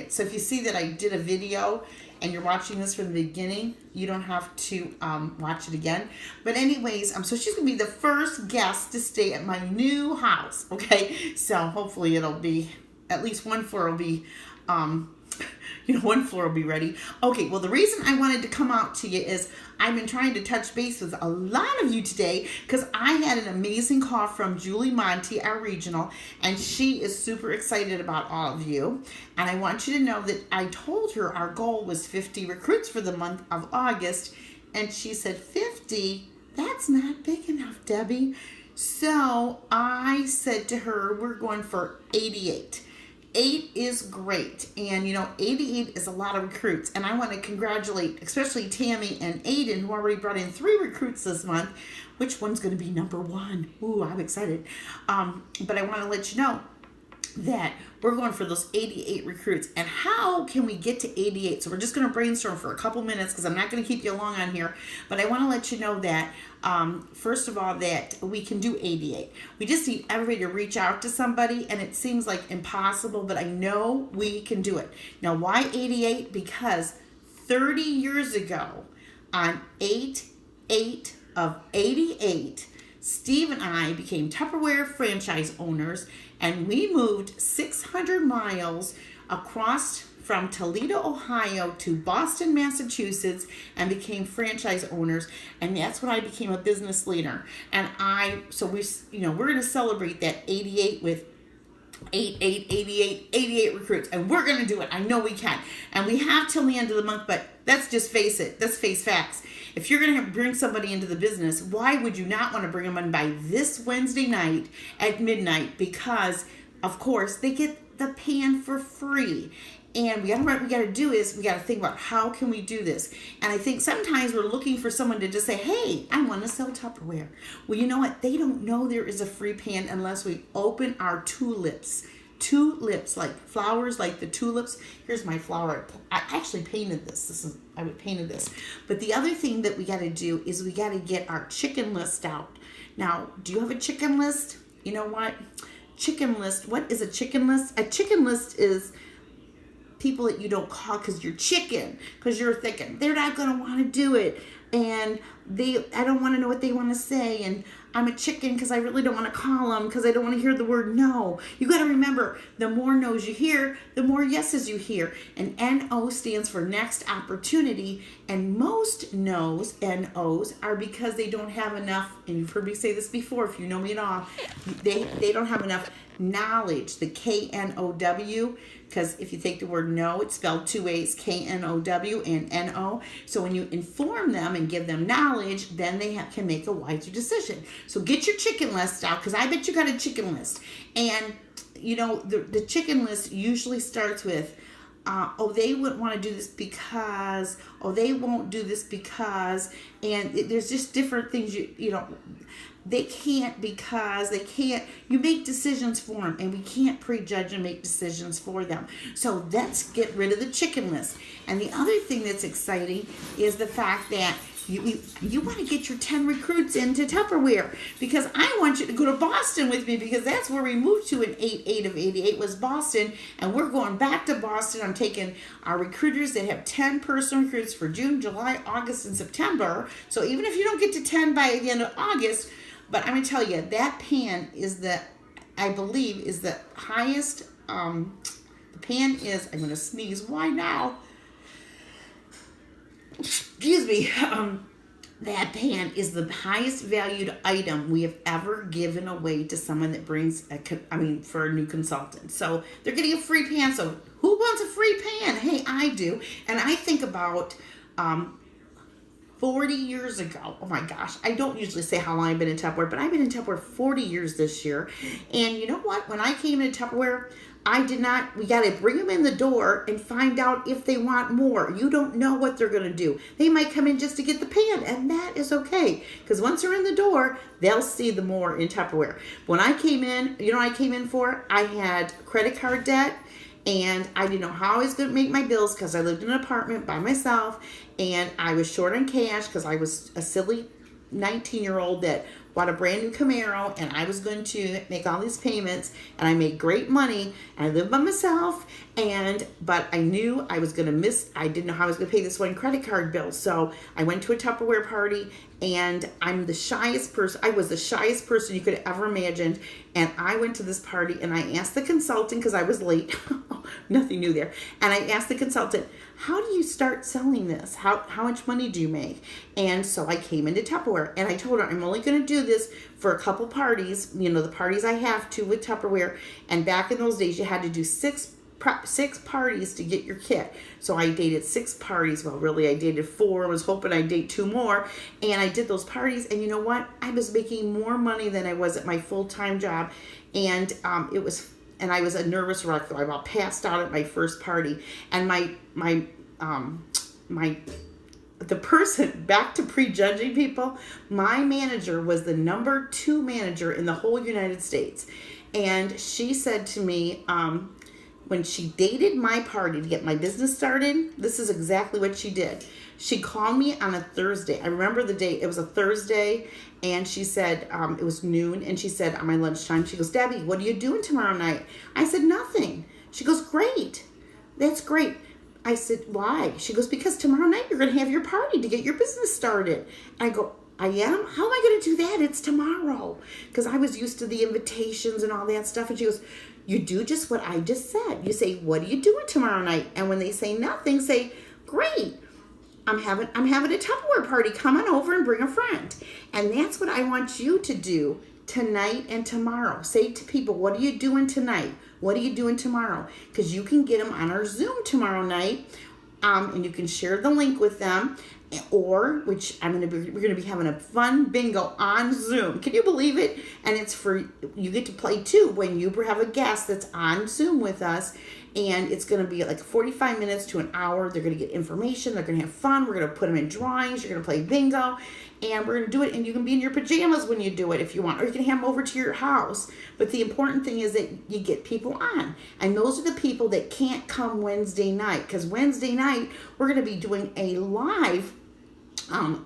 it. So if you see that I did a video and you're watching this from the beginning, you don't have to watch it again. But anyways, so she's going to be the first guest to stay at my new house, okay? So hopefully it'll be, at least one floor will be, one floor will be ready. Okay, well, the reason I wanted to come out to you is I've been trying to touch base with a lot of you today because I had an amazing call from Julie Monty, our regional, and she is super excited about all of you. And I want you to know that I told her our goal was 50 recruits for the month of August, and she said, 50? That's not big enough, Debbie. So I said to her, we're going for 88. 8 is great, and 88 is a lot of recruits, and I want to congratulate especially Tammy and Aiden, who already brought in 3 recruits this month. Which one's going to be number 1? Ooh, I'm excited. But I want to let you know that we're going for those 88 recruits. And how can we get to 88? So we're just going to brainstorm for a couple minutes because I'm not going to keep you long on here. But I want to let you know that, first of all, that we can do 88. We just need everybody to reach out to somebody, and it seems like impossible, but I know we can do it. Now, why 88? Because 30 years ago, on 8/8 of 88, Steve and I became Tupperware franchise owners, and we moved 600 miles across from Toledo, Ohio to Boston, Massachusetts, and became franchise owners. And that's when I became a business leader. And we're going to celebrate that 88 with 88 recruits, and we're going to do it. I know we can. And we have till the end of the month, but let's just face it. Let's face facts. If you're going to bring somebody into the business, why would you not want to bring them in by this Wednesday night at midnight? Because, of course, they get the pan for free. And what we got to do is we got to think about how can we do this. And I think sometimes we're looking for someone to just say, hey, I want to sell Tupperware. Well, you know what? They don't know there is a free pan unless we open our tulips. Tulips, like flowers, like the tulips. Here's my flower. I actually painted this. I painted this. But the other thing that we got to do is we got to get our chicken list out. Now, do you have a chicken list? You know what? Chicken list. What is a chicken list? A chicken list is people that you don't call because you're chicken, because you're thinking they're not going to want to do it, and I don't want to know what they want to say, and I'm a chicken because I really don't want to call them because I don't want to hear the word no. You got to remember, the more no's you hear, the more yeses you hear. And NO stands for next opportunity, and most no's, NO's, are because they don't have enough, and you've heard me say this before if you know me at all, they don't have enough knowledge, the KNOW, because if you take the word no, it's spelled 2 ways, KNOW and NO. So when you inform them and give them knowledge, then they can make a wiser decision. So get your chicken list out, because I bet you got a chicken list. And, the chicken list usually starts with, they wouldn't want to do this because, they won't do this because, and there's just different things, they can't because they can't. You make decisions for them, and we can't prejudge and make decisions for them. So let's get rid of the chicken list. And the other thing that's exciting is the fact that you want to get your 10 recruits into Tupperware, because I want you to go to Boston with me, because that's where we moved to in 8/8 of 88 was Boston, and we're going back to Boston. I'm taking our recruiters that have 10 personal recruits for June, July, August, and September. So even if you don't get to 10 by the end of August, but I'm going to tell you, that pan is I believe, is the highest, the pan is, I'm going to sneeze, why now? Excuse me. That pan is the highest valued item we have ever given away to someone that brings, for a new consultant. So they're getting a free pan. So who wants a free pan? Hey, I do. And I think about, 40 years ago. Oh my gosh. I don't usually say how long I've been in Tupperware, but I've been in Tupperware 40 years this year. And you know what? When I came into Tupperware, we got to bring them in the door and find out if they want more. You don't know what they're going to do. They might come in just to get the pan, and that is okay. Because once they're in the door, they'll see the more in Tupperware. When I came in, I came in for? I had credit card debt, and I didn't know how I was going to make my bills because I lived in an apartment by myself, and I was short on cash because I was a silly 19-year-old that bought a brand new Camaro, and I was going to make all these payments, and I made great money, and I lived by myself, but I knew I was going to miss, I didn't know how I was going to pay this one credit card bill. So I went to a Tupperware party, and I'm the shyest person. I was the shyest person you could ever imagine. And I went to this party, and I asked the consultant, because I was late, nothing new there. And I asked the consultant, how do you start selling this? How much money do you make? And so I came into Tupperware, and I told her, I'm only going to do this for a couple parties, the parties I have to with Tupperware. And back in those days, you had to do six parties to get your kit. So I dated 6 parties. Well, really, I dated 4. I was hoping I'd date 2 more. And I did those parties. And you know what? I was making more money than I was at my full-time job. And and I was a nervous wreck, though. I about passed out at my first party. And the person, back to prejudging people, my manager was the number 2 manager in the whole United States. And she said to me, when she dated my party to get my business started, this is exactly what she did. She called me on a Thursday. I remember the date. It was a Thursday, and she said, it was noon, and she said on my lunchtime, she goes, Debbie, what are you doing tomorrow night? I said, nothing. She goes, great. That's great. I said, why? She goes, because tomorrow night you're going to have your party to get your business started. I go, I am? How am I going to do that? It's tomorrow. Because I was used to the invitations and all that stuff. And she goes, you do just what I just said. You say, what are you doing tomorrow night? And when they say nothing, say, great. I'm having a Tupperware party. Come on over and bring a friend. And that's what I want you to do tonight and tomorrow. Say to people, what are you doing tonight? What are you doing tomorrow? Because you can get them on our Zoom tomorrow night, and you can share the link with them. Or, which we're going to be having a fun bingo on Zoom. Can you believe it? And it's for, you get to play too when you have a guest that's on Zoom with us. And it's going to be like 45 minutes to an hour. They're going to get information. They're going to have fun. We're going to put them in drawings. You're going to play bingo. And we're going to do it. And you can be in your pajamas when you do it if you want. Or you can have them over to your house. But the important thing is that you get people on. And those are the people that can't come Wednesday night. Because Wednesday night, we're going to be doing a live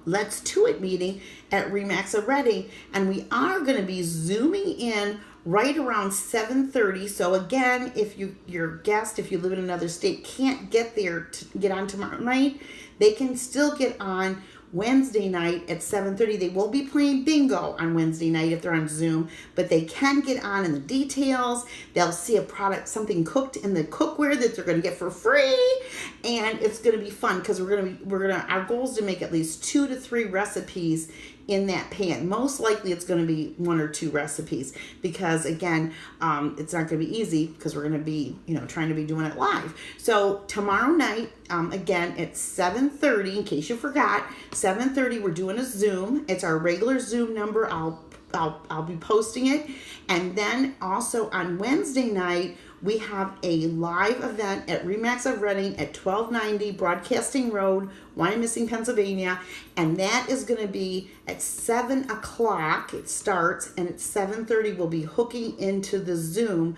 Let's Do It meeting at RE/MAX of Reading. And we are going to be Zooming in right around 7:30. So again, if your guest, if you live in another state, can't get there to get on tomorrow night, they can still get on Wednesday night at 7:30. They won't be playing bingo on Wednesday night if they're on Zoom, but they can get on in the details. They'll see a product, something cooked in the cookware that they're going to get for free, and it's going to be fun because our goal is to make at least 2 to 3 recipes in that pan. Most likely it's going to be 1 or 2 recipes because again, it's not going to be easy because we're going to be, trying to be doing it live. So tomorrow night, again, at 7:30, in case you forgot, 7:30, we're doing a Zoom. It's our regular Zoom number. I'll be posting it. And then also on Wednesday night, we have a live event at RE/MAX of Reading at 1290 Broadcasting Road, Wyomissing, Pennsylvania. And that is going to be at 7 o'clock. It starts, and at 7:30 we'll be hooking into the Zoom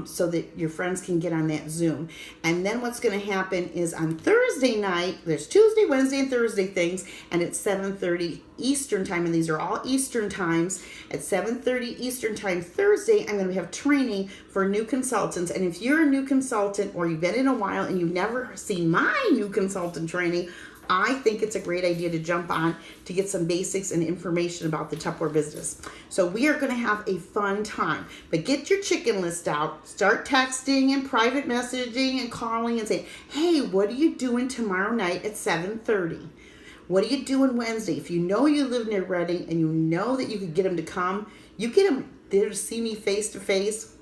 so that your friends can get on that Zoom. And then what's going to happen is on Thursday night, there's Tuesday, Wednesday, and Thursday things, and it's 7:30 Eastern time, and these are all Eastern times. At 7:30 Eastern time Thursday, I'm going to have training for new consultants. And if you're a new consultant or you've been in a while and you've never seen my new consultant training, I think it's a great idea to jump on to get some basics and information about the Tupperware business. So we are going to have a fun time. But get your chicken list out. Start texting and private messaging and calling and say, hey, what are you doing tomorrow night at 7:30? What are you doing Wednesday? If you know you live near Reading and you know that you could get them to come, you get them there to see me face to face.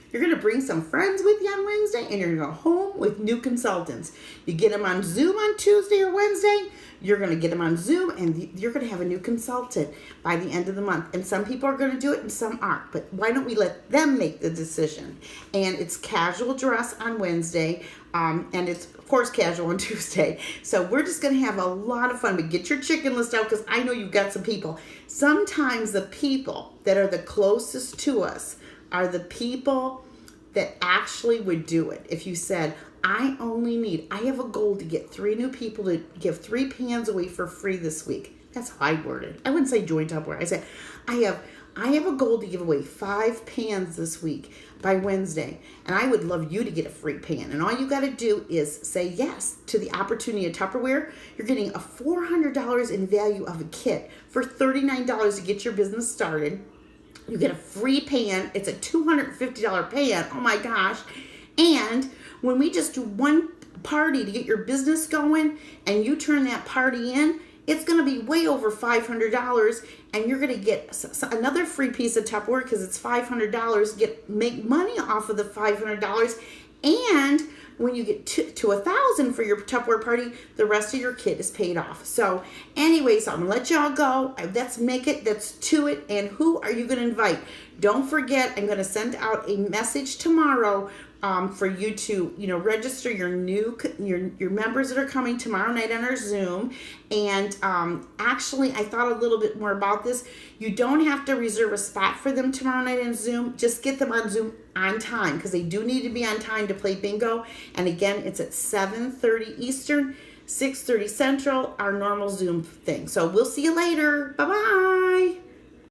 You're going to bring some friends with you on Wednesday, and you're going to go home with new consultants. You get them on Zoom on Tuesday or Wednesday, you're going to get them on Zoom, and you're going to have a new consultant by the end of the month. And some people are going to do it, and some aren't. But why don't we let them make the decision? And it's casual dress on Wednesday, and it's, of course, casual on Tuesday. So we're just going to have a lot of fun. But get your chicken list out because I know you've got some people. Sometimes the people that are the closest to us are the people that actually would do it. If you said, I have a goal to get 3 new people to give 3 pans away for free this week. That's how I word it. I wouldn't say join Tupperware. I say I have a goal to give away 5 pans this week by Wednesday, and I would love you to get a free pan. And all you got to do is say yes to the opportunity of Tupperware. You're getting a $400 in value of a kit for $39 to get your business started. You get a free pan. It's a $250 pan. Oh my gosh. And when we just do one party to get your business going and you turn that party in, it's going to be way over $500, and you're going to get another free piece of Tupperware because it's $500. Make money off of the $500, and when you get to $1,000 for your Tupperware party, the rest of your kit is paid off. So anyway, so I'm going to let y'all go. Let's make it. Let's do it. And who are you going to invite? Don't forget, I'm going to send out a message tomorrow for you to, register your members that are coming tomorrow night on our Zoom. And actually, I thought a little bit more about this. You don't have to reserve a spot for them tomorrow night on Zoom. Just get them on Zoom on time, because they do need to be on time to play bingo. And again, it's at 7:30 Eastern, 6:30 Central, our normal Zoom thing. So we'll see you later. Bye-bye.